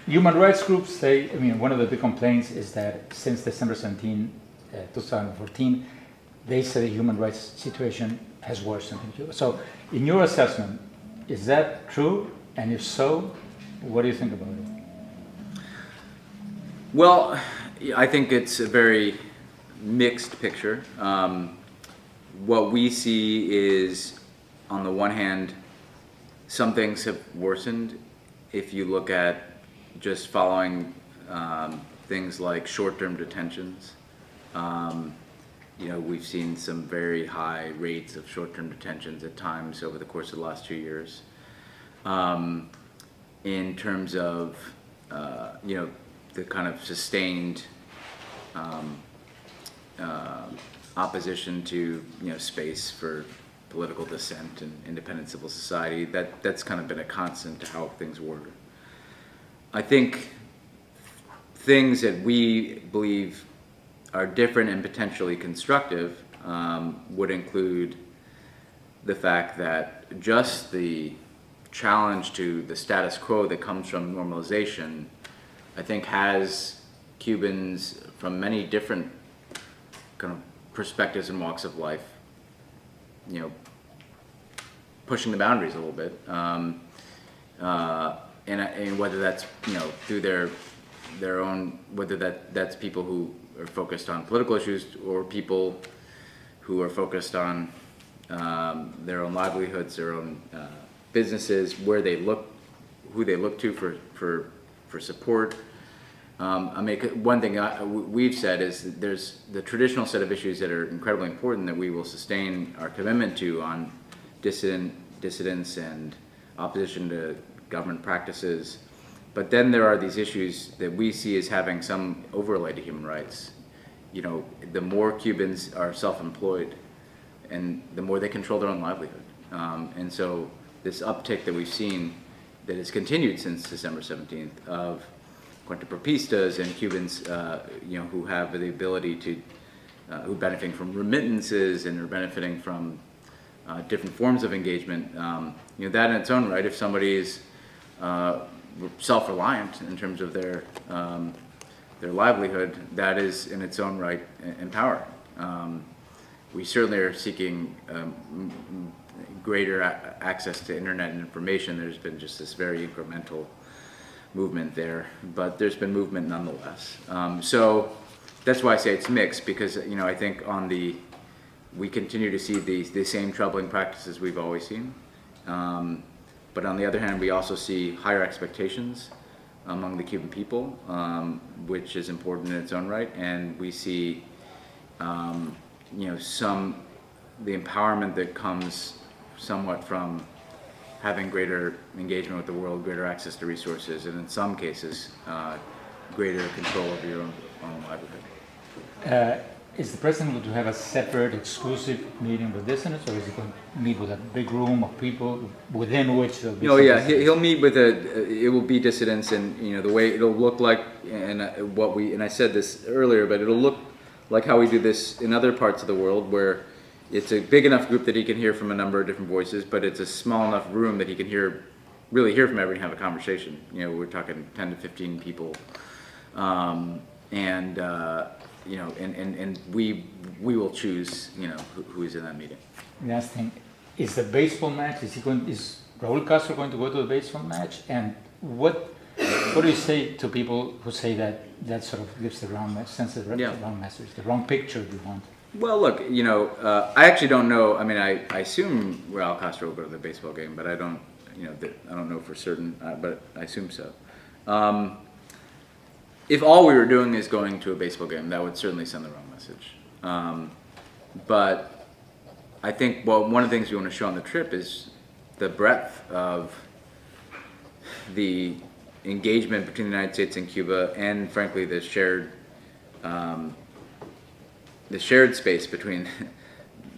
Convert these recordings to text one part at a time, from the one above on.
Human rights groups say, I mean, one of the big complaints is that since December 17, 2014, they say the human rights situation has worsened in Cuba. So, in your assessment, is that true? And if so, what do you think about it? Well, I think it's a very mixed picture. What we see is, on the one hand, some things have worsened. If you look at just following things like short-term detentions, you know, we've seen some very high rates of short-term detentions at times over the course of the last 2 years. In terms of, you know, the kind of sustained opposition to, you know, space for political dissent and independent civil society, that's kind of been a constant to how things were. I think things that we believe are different and potentially constructive would include the fact that just the challenge to the status quo that comes from normalization, I think, has Cubans from many different kind of perspectives and walks of life, you know, pushing the boundaries a little bit, and whether that's, you know, through their own, whether that's people who are focused on political issues or people who are focused on their own livelihoods, their own businesses, where they look, who they look to for support. I mean, one thing we've said is that there's the traditional set of issues that are incredibly important that we will sustain our commitment to on dissidence and opposition to government practices. But then there are these issues that we see as having some overlay to human rights. You know, the more Cubans are self-employed and the more they control their own livelihood. And so this uptick that we've seen that has continued since December 17th of cuentapropistas and Cubans, you know, who have the ability to, who are benefiting from remittances and are benefiting from different forms of engagement. You know, that in its own right, if somebody is self-reliant in terms of their livelihood, that is in its own right empowering. We certainly are seeking greater access to internet and information. There's been just this very incremental movement there, but there's been movement nonetheless. So that's why I say it's mixed, because, you know, I think we continue to see the same troubling practices we've always seen. But on the other hand, we also see higher expectations among the Cuban people, which is important in its own right, and we see, you know, the empowerment that comes somewhat from having greater engagement with the world, greater access to resources, and in some cases, greater control over your own livelihood. Is the president going to have a separate, exclusive meeting with dissidents, or is he going to meet with a big room of people within which there'll be? No, yeah, he'll meet with it will be dissidents, and, you know, the way it'll look like, and and I said this earlier, but it'll look like how we do this in other parts of the world, where it's a big enough group that he can hear from a number of different voices, but it's a small enough room that he can really hear from everyone and have a conversation. You know, we're talking 10 to 15 people, you know, and we will choose, you know, who is in that meeting. Last thing, is the baseball match, is Raul Castro going to go to the baseball match? And what do you say to people who say that sort of gives the wrong message, the wrong message, the wrong picture you want? Well, look, you know, I actually don't know. I mean, I assume Raul Castro will go to the baseball game, but I don't, you know, I don't know for certain, but I assume so. If all we were doing is going to a baseball game, that would certainly send the wrong message. But I think, well, one of the things we want to show on the trip is the breadth of the engagement between the United States and Cuba, and frankly, the shared space between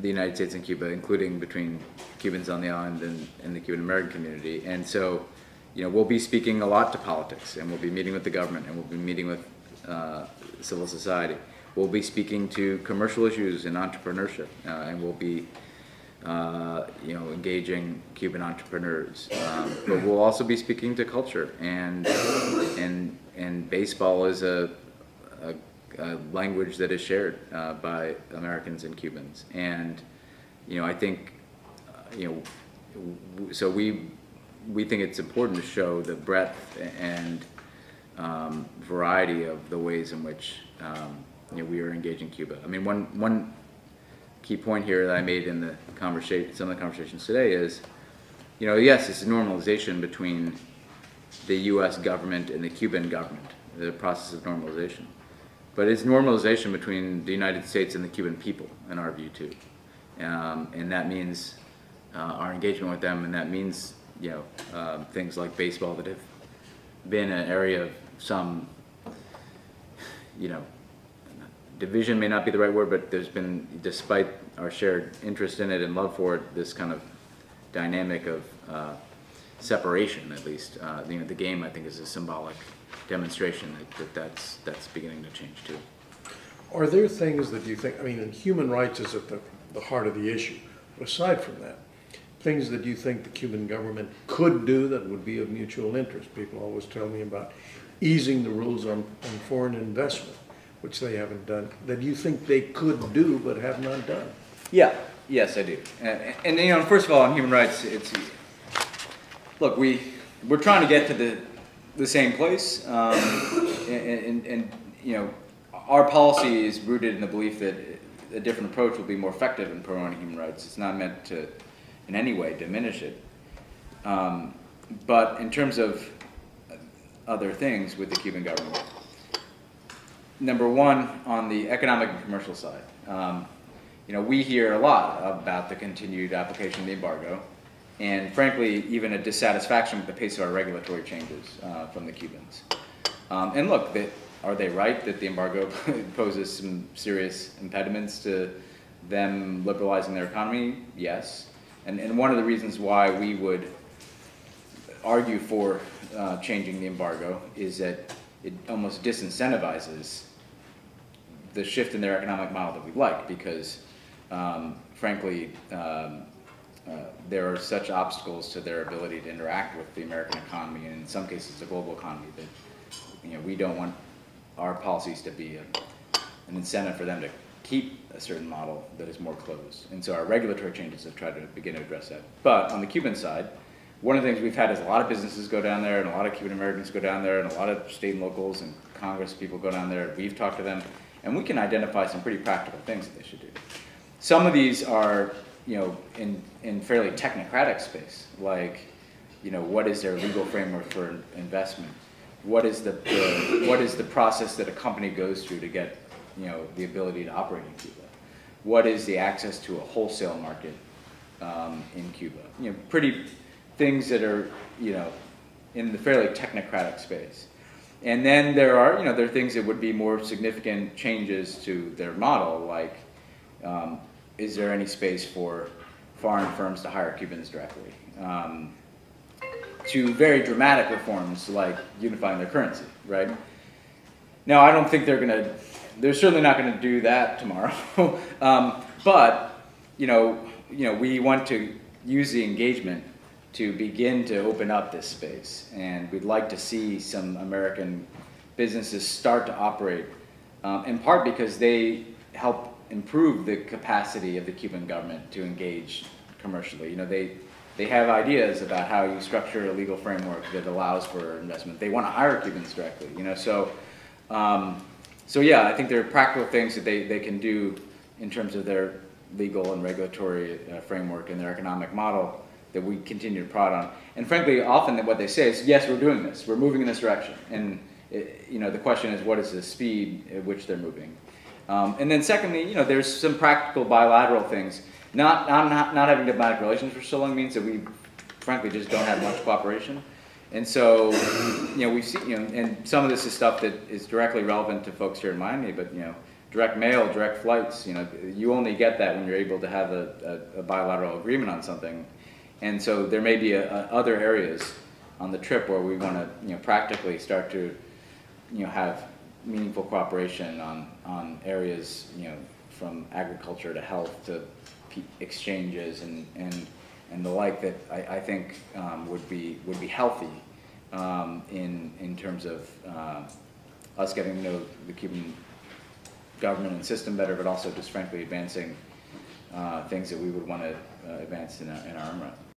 the United States and Cuba, including between Cubans on the island and the Cuban-American community. And so, you know, we'll be speaking a lot to politics, and we'll be meeting with the government, and we'll be meeting with civil society. We'll be speaking to commercial issues and entrepreneurship, and we'll be, you know, engaging Cuban entrepreneurs. But we'll also be speaking to culture and baseball is a language that is shared by Americans and Cubans, and I think so we think it's important to show the breadth and variety of the ways in which we are engaging Cuba. I mean, one key point here that I made in the conversation, some of the conversations today is, yes, it's a normalization between the U.S. government and the Cuban government, the process of normalization. But it's normalization between the United States and the Cuban people, in our view, too. And that means our engagement with them, and that means, things like baseball that have been an area of some, division may not be the right word, but there's been, despite our shared interest in it and love for it, this kind of dynamic of separation, at least. The game, I think, is a symbolic demonstration that's beginning to change too. Are there things that you think, I mean, human rights is at the heart of the issue, but aside from that, things that you think the Cuban government could do that would be of mutual interest? People always tell me about easing the rules on foreign investment, which they haven't done, that you think they could do but have not done. Yeah, yes, I do. And first of all, on human rights, look, we're trying to get to the same place, and our policy is rooted in the belief that a different approach will be more effective in promoting human rights. It's not meant to in any way diminish it. But in terms of other things with the Cuban government, number one, on the economic and commercial side, we hear a lot about the continued application of the embargo, and frankly, even a dissatisfaction with the pace of our regulatory changes from the Cubans. And look, are they right that the embargo poses some serious impediments to them liberalizing their economy? Yes. And one of the reasons why we would argue for changing the embargo is that it almost disincentivizes the shift in their economic model that we like, because frankly, there are such obstacles to their ability to interact with the American economy, and in some cases the global economy, that we don't want our policies to be an incentive for them to keep a certain model that is more closed. And so our regulatory changes have tried to begin to address that. But on the Cuban side, one of the things we've had is a lot of businesses go down there, and a lot of Cuban-Americans go down there, and a lot of state and locals and Congress people go down there. We've talked to them, and we can identify some pretty practical things that they should do. Some of these are, in fairly technocratic space, like, what is their legal framework for investment? What is the process that a company goes through to get, the ability to operate in Cuba? What is the access to a wholesale market in Cuba? Pretty things that are, in the fairly technocratic space. And then there are things that would be more significant changes to their model, like, is there any space for foreign firms to hire Cubans directly? To very dramatic reforms like unifying their currency, right? Now, I don't think they're certainly not going to do that tomorrow. But, we want to use the engagement to begin to open up this space. And we'd like to see some American businesses start to operate, in part because they help improve the capacity of the Cuban government to engage commercially. They have ideas about how you structure a legal framework that allows for investment. They want to hire Cubans directly, So yeah, I think there are practical things that they can do in terms of their legal and regulatory framework and their economic model that we continue to prod on. And frankly, often what they say is, yes, we're doing this. We're moving in this direction. And the question is, what is the speed at which they're moving? And then secondly, there's some practical bilateral things. Not having diplomatic relations for so long means that we, frankly, just don't have much cooperation. And so, we've seen, and some of this is stuff that is directly relevant to folks here in Miami, but, direct mail, direct flights, you only get that when you're able to have a bilateral agreement on something. And so there may be other areas on the trip where we want to, practically start to, have meaningful cooperation on areas, from agriculture to health to exchanges and the like, that I think would be healthy in terms of us getting to know the Cuban government and system better, but also just frankly advancing things that we would want to advance in our own right.